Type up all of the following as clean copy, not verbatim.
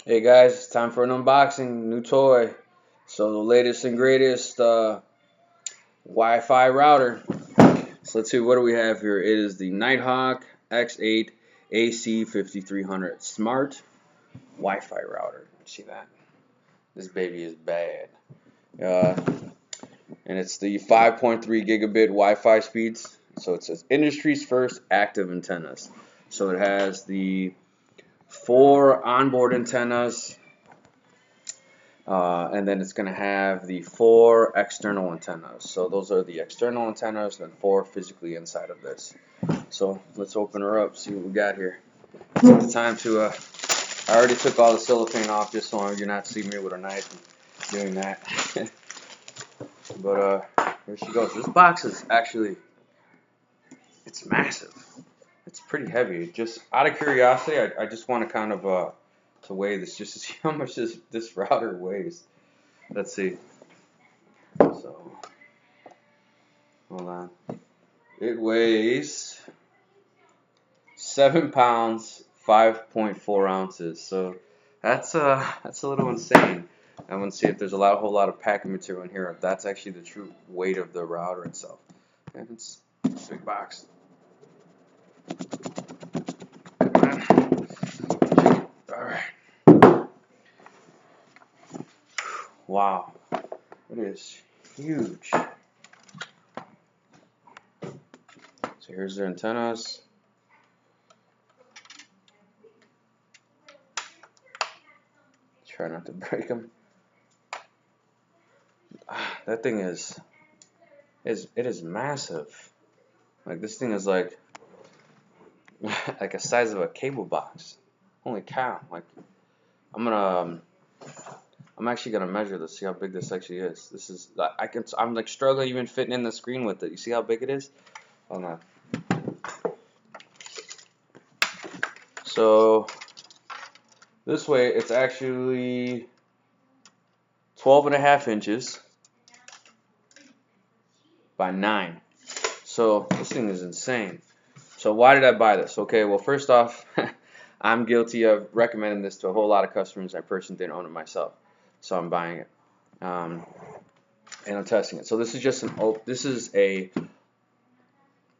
Hey guys, it's time for an unboxing, new toy. So the latest and greatest Wi-Fi router. So let's see, what do we have here? It is the Nighthawk X8 AC5300 smart Wi-Fi router. See that? This baby is bad. Uh, and it's the 5.3 gigabit Wi-Fi speeds. So it says industry's first active antennas. So it has the 4 onboard antennas. And then it's going to have the 4 external antennas. So those are the external antennas and 4 physically inside of this. So let's open her up, see what we got here. Take the time to, I already took all the cellophane off just so you're not seeing me with a knife and doing that. But here she goes. This box is actually, it's massive. It's pretty heavy. Just out of curiosity, I just want to kind of to weigh this just to see how much this router weighs. Let's see. So, hold on. It weighs 7 pounds, 5.4 ounces. So that's a little insane. I want to see if there's a whole lot of packing material in here. If that's actually the true weight of the router itself. And it's a big box. All right. Wow. It is huge. So here's the antennas. Try not to break them. That thing is massive. Like this thing is like a size of a cable box. Holy cow! Like I'm actually gonna measure this, see how big this actually is. This is I'm like struggling even fitting in the screen with it. You see how big it is? Hold on. So this way it's actually 12.5 inches by 9. So this thing is insane. So why did I buy this? Okay, well first off, I'm guilty of recommending this to a whole lot of customers. I personally didn't own it myself, so I'm buying it, and I'm testing it. So this is just this is a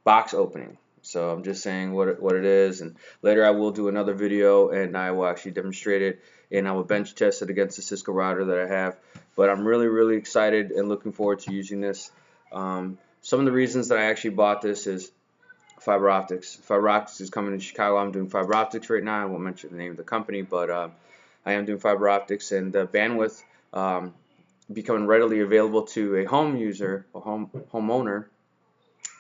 box opening. So I'm just saying what it is, and later I will do another video and I will actually demonstrate it, and I will bench test it against the Cisco router that I have. But I'm really excited and looking forward to using this. Some of the reasons that I actually bought this is fiber optics. Fiber optics is coming to Chicago. I'm doing fiber optics right now. I won't mention the name of the company, but I am doing fiber optics, and the bandwidth becoming readily available to a home user, a homeowner,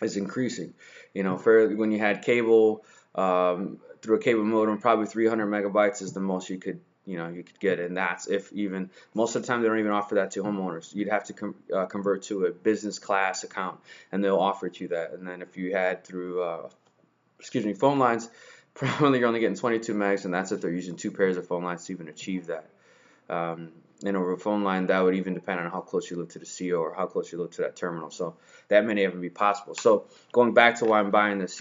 is increasing. You know, when you had cable through a cable modem, probably 300 megabytes is the most you could get, and that's if even. Most of the time they don't even offer that to homeowners. You'd have to convert to a business class account, and they'll offer you that. And then if you had through phone lines, probably you're only getting 22 megs, and that's if they're using 2 pairs of phone lines to even achieve that. And over a phone line, that would even depend on how close you live to the CO or how close you live to that terminal. So that may never be possible. So going back to why I'm buying this,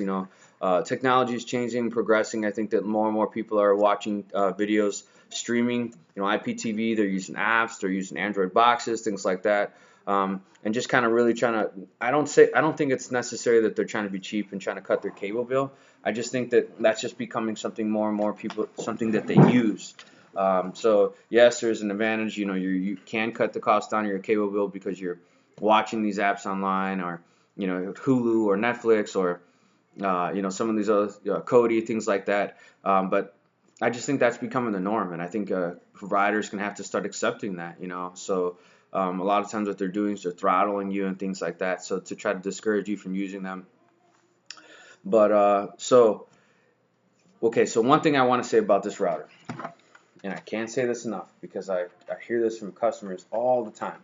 technology is changing, progressing. I think that more and more people are watching videos, streaming, IPTV. They're using apps, they're using Android boxes, things like that. And just kind of really trying to. I don't think it's necessary that they're trying to be cheap and trying to cut their cable bill. I just think that that's just becoming something more and more people, something that they use. So yes, there's an advantage. You can cut the cost down on your cable bill because you're watching these apps online, or Hulu or Netflix, or some of these other Kodi, things like that. But I just think that's becoming the norm, and I think providers can have to start accepting that. So a lot of times what they're doing is they're throttling you and things like that, so to try to discourage you from using them. But okay, so one thing I want to say about this router, and I can't say this enough because I hear this from customers all the time.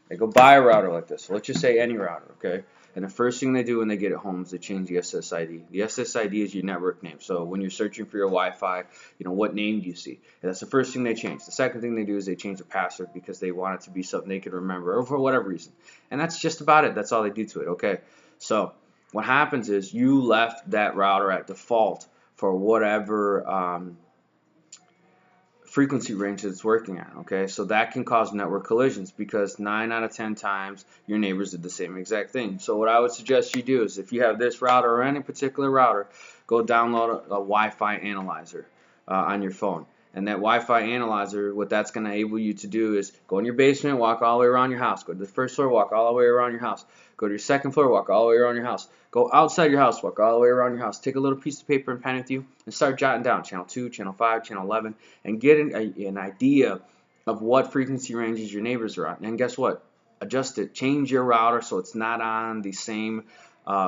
They go buy a router like this. So let's just say any router, okay? And the first thing they do when they get it home is they change the SSID. The SSID is your network name. So when you're searching for your Wi-Fi, what name do you see? And that's the first thing they change. The second thing they do is they change the password because they want it to be something they can remember, or for whatever reason. And that's just about it. That's all they do to it, okay? So what happens is you left that router at default for whatever frequency range that it's working at. Okay, so that can cause network collisions because 9 out of 10 times your neighbors did the same exact thing. So what I would suggest you do is, if you have this router or any particular router, go download a Wi-Fi analyzer on your phone. And that Wi-Fi analyzer, what that's going to enable you to do is go in your basement, walk all the way around your house. Go to the first floor, walk all the way around your house. Go to your second floor, walk all the way around your house. Go outside your house, walk all the way around your house. Take a little piece of paper and pen with you and start jotting down channel 2, channel 5, channel 11, and get an idea of what frequency ranges your neighbors are on. And guess what? Adjust it. Change your router so it's not on the same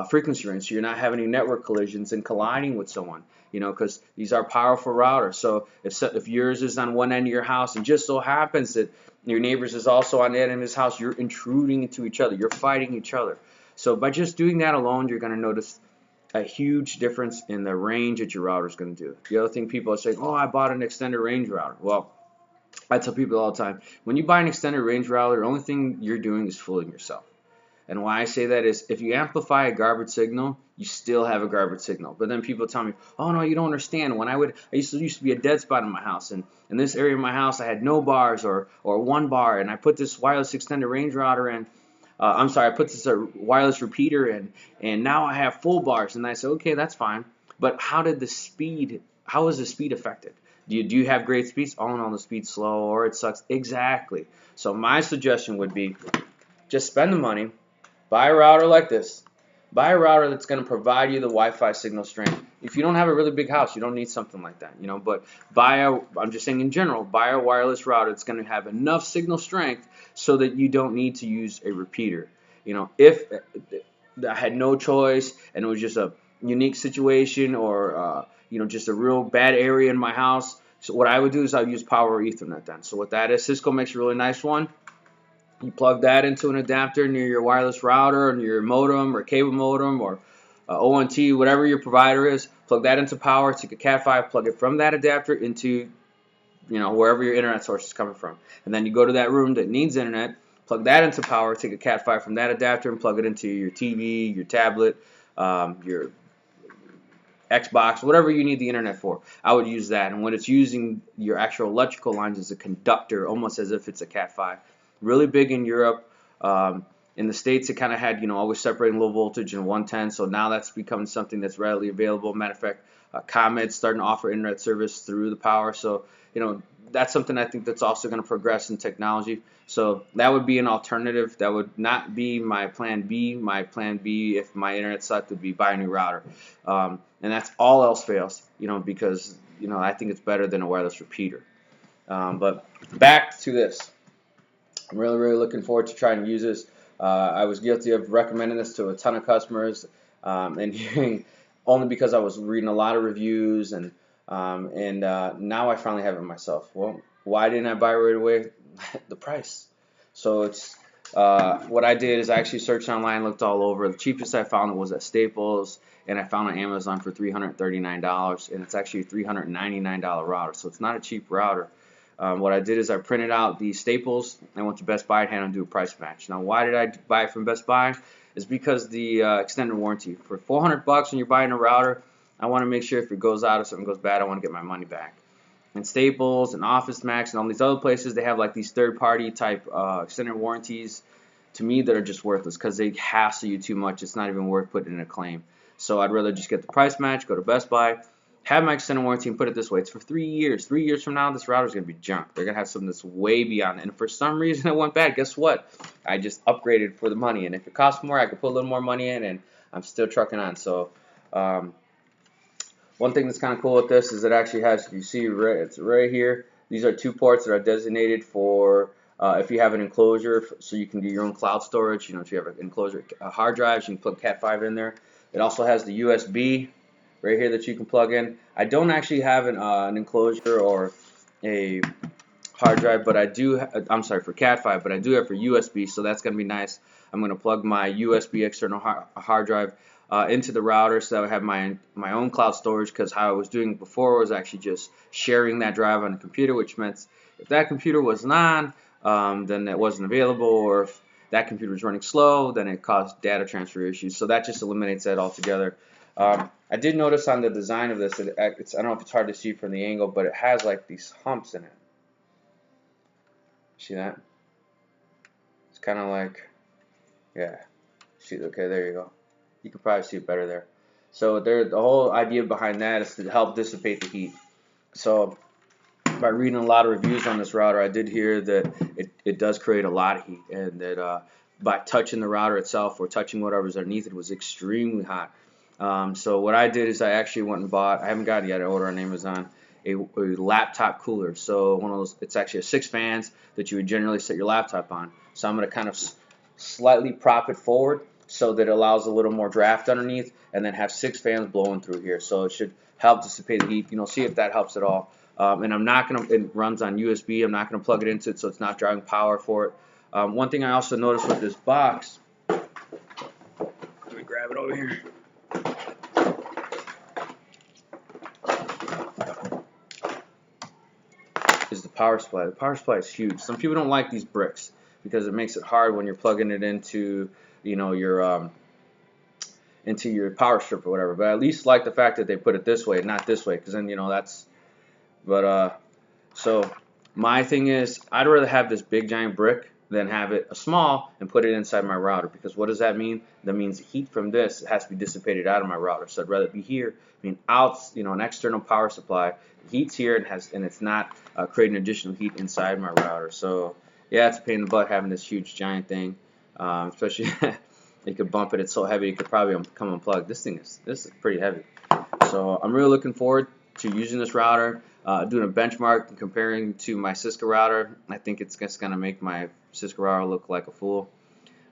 frequency range, so you're not having any network collisions and colliding with someone. You know, because these are powerful routers. So if yours is on one end of your house and just so happens that your neighbor's is also on the other end of his house, you're intruding into each other. You're fighting each other. So by just doing that alone, you're going to notice a huge difference in the range that your router is going to do. The other thing people are saying, oh, I bought an extended range router. Well, I tell people all the time, when you buy an extended range router, the only thing you're doing is fooling yourself. And why I say that is, if you amplify a garbage signal, you still have a garbage signal. But then people tell me, oh no, you don't understand. When I used to be a dead spot in my house, and in this area of my house I had no bars or one bar, and I put this wireless extended range router in. I put this wireless repeater in, and now I have full bars. And I said, okay, that's fine. But how is the speed affected? Do you have great speeds? Oh no, the speed's slow, or it sucks. Exactly. So my suggestion would be, just spend the money. Buy a router like this. Buy a router that's going to provide you the Wi-Fi signal strength. If you don't have a really big house, you don't need something like that, you know. But I'm just saying in general, buy a wireless router that's going to have enough signal strength so that you don't need to use a repeater. You know, if I had no choice and it was just a unique situation, or you know, just a real bad area in my house, so what I would do is I would use power Ethernet then. So what that is, Cisco makes a really nice one. You plug that into an adapter near your wireless router, or near your modem or cable modem, or ONT, whatever your provider is. Plug that into power, take a Cat5, plug it from that adapter into, you know, wherever your internet source is coming from. And then you go to that room that needs internet, plug that into power, take a Cat5 from that adapter and plug it into your TV, your tablet, your Xbox, whatever you need the internet for. I would use that. And when it's using your actual electrical lines as a conductor, almost as if it's a Cat5. Really big in Europe. In the States, it kind of had, you know, always separating low voltage and 110. So now that's becoming something that's readily available. Matter of fact, ComEd's starting to offer internet service through the power. So, you know, that's something I think that's also going to progress in technology. So that would be an alternative. That would not be my plan B. My plan B, if my internet sucked, would be buy a new router. And that's all else fails, you know, because, you know, I think it's better than a wireless repeater. But back to this. I'm really, really looking forward to trying to use this. I was guilty of recommending this to a ton of customers, and hearing only because I was reading a lot of reviews, and now I finally have it myself. Well, why didn't I buy it right away? The price. So it's what I did is I actually searched online, looked all over. The cheapest I found was at Staples, and I found on Amazon for $339, and it's actually a $399 router. So it's not a cheap router. What I did is I printed out the Staples. I went to Best Buy and do a price match. Now, why did I buy it from Best Buy? It's because the extended warranty. For $400 when you're buying a router, I want to make sure if it goes out or something goes bad, I want to get my money back. And Staples and Office Max and all these other places, they have like these third-party type extended warranties, to me, that are just worthless because they hassle you too much. It's not even worth putting in a claim. So I'd rather just get the price match, go to Best Buy, have my extended warranty, and put it this way. It's for 3 years. 3 years from now, this router is going to be junk. They're going to have something that's way beyond it. And for some reason, it went bad. Guess what? I just upgraded for the money. And if it costs more, I could put a little more money in, and I'm still trucking on. So one thing that's kind of cool with this is it actually has, you see, it's right here. These are 2 ports that are designated for if you have an enclosure, so you can do your own cloud storage. You know, if you have an enclosure hard drives, you can plug Cat5 in there. It also has the USB right here that you can plug in. I don't actually have an enclosure or a hard drive, but I do. I'm sorry, for Cat5, but I do have for USB, so that's going to be nice. I'm going to plug my USB external hard drive into the router, so that I have my own cloud storage. Because how I was doing before was actually just sharing that drive on the computer, which meant if that computer wasn't on, then it wasn't available, or if that computer was running slow, then it caused data transfer issues. So that just eliminates that altogether. I did notice on the design of this that I don't know if it's hard to see from the angle, but it has like these humps in it. See that? It's kind of like, yeah. See, okay, there you go. You can probably see it better there. So the whole idea behind that is to help dissipate the heat. So by reading a lot of reviews on this router, I did hear that it does create a lot of heat, and that by touching the router itself or touching whatever's underneath it was extremely hot. So what I did is I actually went and bought, I haven't got it yet, I ordered on Amazon, a laptop cooler. So one of those, it's actually 6 fans that you would generally set your laptop on. So I'm going to kind of slightly prop it forward so that it allows a little more draft underneath, and then have 6 fans blowing through here. So it should help dissipate the heat. See if that helps at all. And I'm not going to, it runs on USB, I'm not going to plug it into it, so it's not driving power for it. One thing I also noticed with this box, let me grab it over here. Is the power supply. The power supply is huge. Some people don't like these bricks because it makes it hard when you're plugging it into, your power strip or whatever. But I at least like the fact that they put it this way, not this way, because then that's. But so my thing is, I'd rather have this big giant brick than have it small and put it inside my router, because what does that mean? That means heat from this has to be dissipated out of my router. So I'd rather be here, out, an external power supply. Heat's here and it's not creating additional heat inside my router. So yeah, it's a pain in the butt having this huge giant thing, especially you could bump it. It's so heavy it could probably come unplugged. This is pretty heavy. So I'm really looking forward to using this router, doing a benchmark and comparing to my Cisco router. I think it's just going to make my Cisco router look like a fool.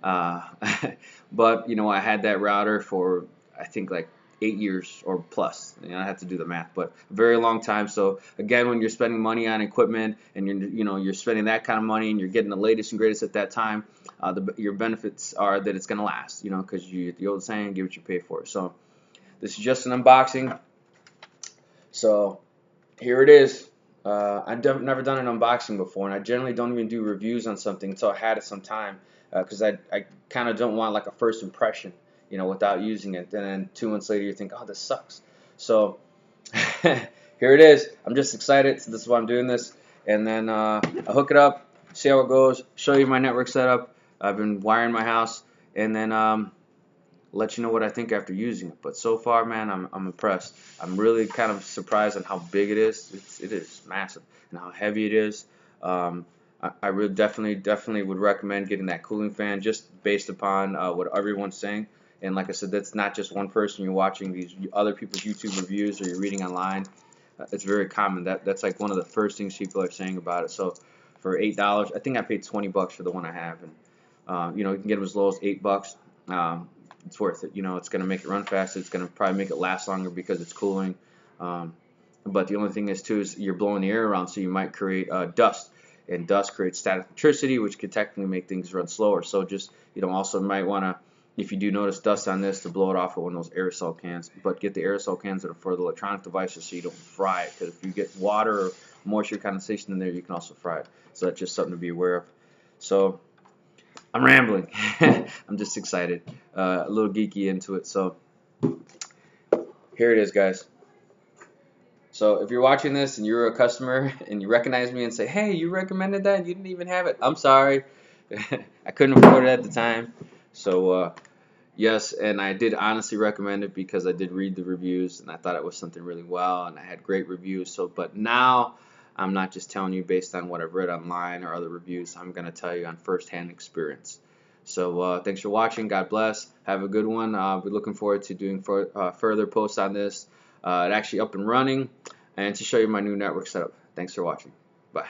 But I had that router for I think like 8 years or plus. I have to do the math, but a very long time. So again, when you're spending money on equipment and you're spending that kind of money and you're getting the latest and greatest at that time, your benefits are that it's going to last. Because the old saying, get what you pay for. So this is just an unboxing. So here it is. I've never done an unboxing before, and I generally don't even do reviews on something until I had it some time, because I kind of don't want like a first impression, without using it. And then 2 months later you think, oh, this sucks. So here it is. I'm just excited. So this is why I'm doing this. And then I'll hook it up, see how it goes, show you my network setup. I've been wiring my house, and then let you know what I think after using it. But so far, man, I'm impressed. I'm really kind of surprised on how big it is. It is massive, and how heavy it is. I really definitely would recommend getting that cooling fan, just based upon what everyone's saying. And like I said, that's not just one person. You're watching these other people's YouTube reviews, or you're reading online. It's very common. That's like one of the first things people are saying about it. So for $8, I think I paid $20 for the one I have, and you can get them as low as $8. It's worth it. It's going to make it run faster. It's going to probably make it last longer because it's cooling. But the only thing is you're blowing the air around, so you might create dust, and dust creates static electricity, which could technically make things run slower. So just also might want to, if you do notice dust on this, to blow it off with one of those aerosol cans. But get the aerosol cans that are for the electronic devices, so you don't fry it. Because if you get water or moisture condensation in there, you can also fry it. So that's just something to be aware of. So I'm rambling. I'm just excited, a little geeky into it. So here it is, guys. So if you're watching this and you're a customer and you recognize me and say, hey, you recommended that and you didn't even have it, I'm sorry. I couldn't afford it at the time. So yes, and I did honestly recommend it because I did read the reviews and I thought it was something really well, and I had great reviews. So but now I'm not just telling you based on what I've read online or other reviews. I'm going to tell you on first-hand experience. So thanks for watching. God bless. Have a good one. We're looking forward to doing further posts on this. It's actually up and running, and to show you my new network setup. Thanks for watching. Bye.